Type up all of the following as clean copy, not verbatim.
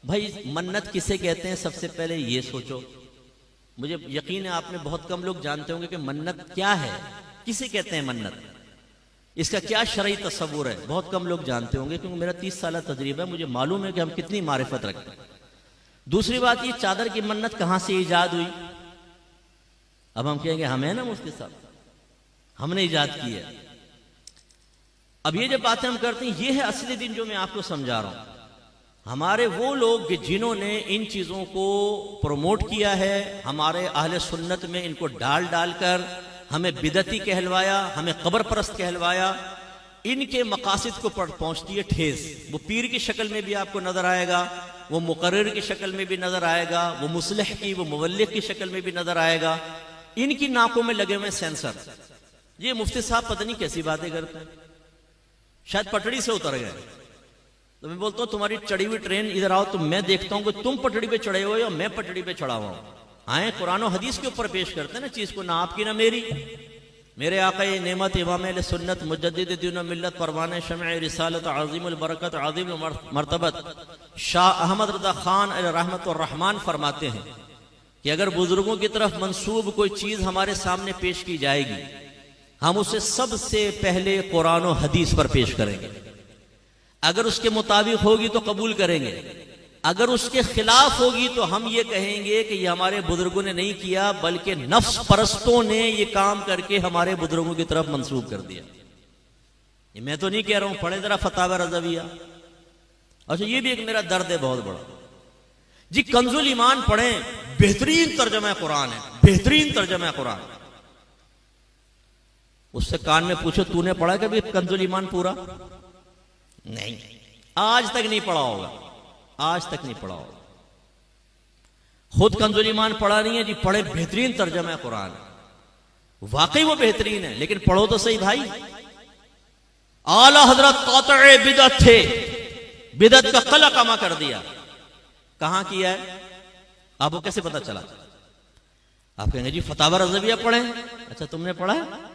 भाई मन्नत किसे कहते हैं, सबसे पहले ये सोचो। मुझे यकीन है आप में बहुत कम लोग जानते होंगे कि मन्नत क्या है, किसे कहते हैं मन्नत, इसका क्या शरई तस्वुर है। बहुत कम लोग जानते होंगे, क्योंकि मेरा 30 साल तजरीबा है, मुझे मालूम है कि हम कितनी मारिफत रखते हैं। दूसरी बात, ये चादर की मन्नत कहां से ईजाद हुई। अब हम कहेंगे हमें ना मुफ्ती साहब, हमने ईजाद की है। अब ये जो बातें हम करते हैं, ये है असली दिन जो मैं आपको समझा रहा हूं। हमारे वो लोग जिन्होंने इन चीजों को प्रमोट किया है, हमारे अहले सुन्नत में इनको डाल डालकर हमें बिदती कहलवाया, हमें कब्र परस्त कहलवाया, इनके मकासिद को पहुंचती है ठेस। वो पीर की शक्ल में भी आपको नजर आएगा, वो मुकर्रिर की शक्ल में भी नजर आएगा, वो मुस्लिह की, वो मुवल्लिग की शक्ल में भी नजर आएगा। इनकी नाकों में लगे हुए सेंसर। ये मुफ्ती साहब पता नहीं कैसी बातें करते हैं, शायद पटड़ी से उतर गए। तो मैं बोलता हूं तुम्हारी चढ़ी हुई ट्रेन इधर आओ, तो मैं देखता हूं कि तुम पटड़ी पे चढ़े हुए हो, मैं पटड़ी पे चढ़ा हुआ हूं। आए कुरान और हदीस के ऊपर पेश करते हैं ना चीज को, ना आपकी ना मेरी। मेरे आका ये नेमत इमाम अहले सुन्नत मुजद्दिद दीन व मिल्लत परवाने शमअ रिसालत अज़ीमुल बरकत अज़ीमुल मर्तबत शाह अहमद रज़ा खान रहमत और रहमान फरमाते हैं कि अगर बुजुर्गों की तरफ मंसूब कोई चीज हमारे सामने पेश की जाएगी, हम उसे सबसे पहले कुरान और हदीस पर पेश करेंगे। अगर उसके मुताबिक होगी तो कबूल करेंगे, अगर उसके खिलाफ होगी तो हम ये कहेंगे कि ये हमारे बुजुर्गों ने नहीं किया, बल्कि नफ्स परस्तों ने ये काम करके हमारे बुजुर्गों की तरफ मंसूब कर दिया। ये मैं तो नहीं कह रहा हूं, पढ़े जरा फतावा रज़विया। अच्छा, ये भी एक मेरा दर्द है बहुत बड़ा जी। कंजुल ईमान पढ़ें, बेहतरीन तर्जमा कुरान है, बेहतरीन तर्जमा कुरान। उससे कान में पूछो तूने पढ़ा कभी कंजुल ईमान पूरा? नहीं, आज तक नहीं पढ़ा होगा, आज तक नहीं पढ़ा होगा। खुद कंजुल ईमान पढ़ा नहीं है जी, पढ़े बेहतरीन तर्जमा कुरान। वाकई वो बेहतरीन है, लेकिन पढ़ो तो सही भाई। आला हजरत कातए बिदअत थे, बिदअत का कला कमा कर दिया। कहां किया है? आपको कैसे पता चला? आप कहेंगे जी फतावा रज़विया पढ़े। अच्छा, तुमने पढ़ा है?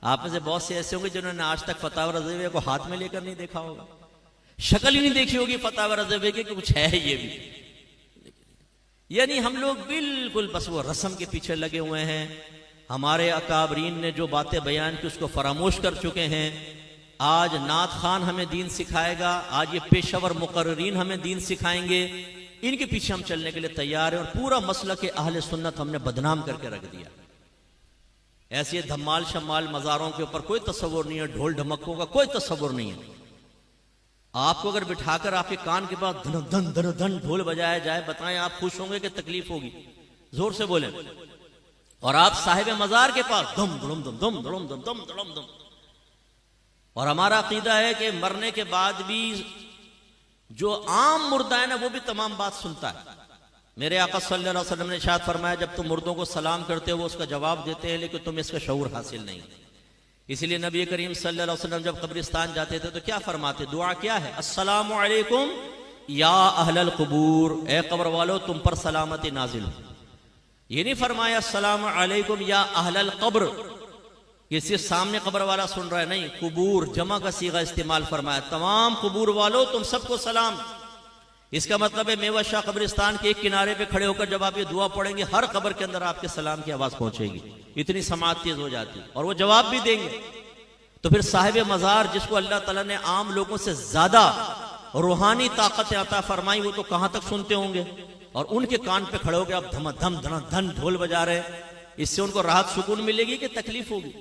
आप में से बहुत से ऐसे होंगे जिन्होंने आज तक फतावा रज़विया को हाथ में लेकर नहीं देखा होगा, शक्ल ही नहीं देखी होगी फतावा रज़विया की कि कुछ है ये भी। यानी हम लोग बिल्कुल बस वो रस्म के पीछे लगे हुए हैं। हमारे अकाबरीन ने जो बातें बयान की उसको फरामोश कर चुके हैं। आज नात खान हमें दीन सिखाएगा, आज ये पेशेवर मुकर्रिरीन हमें दीन सिखाएंगे। इनके पीछे हम चलने के लिए तैयार हैं और पूरा मसला के अहले सुन्नत हमने बदनाम करके रख दिया। ऐसे धमाल शमाल मज़ारों के ऊपर कोई तस्वुर नहीं है, ढोल ढमक्कों का कोई तस्वुर नहीं है। आपको अगर बिठाकर आपके कान के पास धन धन धन धन ढोल बजाया जाए, बताएं आप खुश होंगे कि तकलीफ होगी? जोर से बोले। और आप साहिब मज़ार के पास दम धड़म दम दम धड़म दम दम धड़म दम। और हमारा अकीदा है कि मरने के बाद भी जो आम मुर्दा है ना, वो भी तमाम बात सुनता है। मेरे आका सल्लल्लाहु अलैहि वसल्लम ने इरशाद फरमाया, जब तुम मुर्दों को सलाम करते हो वो उसका जवाब देते हैं, लेकिन तुम्हें इसका शऊर हासिल नहीं। इसलिए नबी करीम सल्लल्लाहु अलैहि वसल्लम जब कब्रिस्तान जाते थे तो क्या फरमाते? दुआ क्या है? अस्सलामु अलैकुम या अहलल कुबूर, ए कब्र वालों तुम पर सलामती नाजिल हो। ये नहीं फरमाया अस्सलामु अलैकुम या अहलल कब्र, ये सिर्फ सामने कब्र वाला सुन रहा है, नहीं, कुबूर जमा का सीगा इस्तेमाल फरमाया, तमाम कुबूर वालों तुम सबको सलाम। इसका मतलब है मेवा शाह कब्रिस्तान के एक किनारे पे खड़े होकर जब आप ये दुआ पढ़ेंगे, हर कब्र के अंदर आपके सलाम की आवाज पहुंचेगी। इतनी समाअत तेज हो जाती है और वो जवाब भी देंगे। तो फिर साहिब मज़ार, जिसको अल्लाह ताला ने आम लोगों से ज्यादा रूहानी ताकत अता फरमाई, वो तो कहां तक सुनते होंगे। और उनके कान पे खड़े होकर आप धम धम धन धन ढोल बजा रहे, इससे उनको राहत सुकून मिलेगी कि तकलीफ होगी?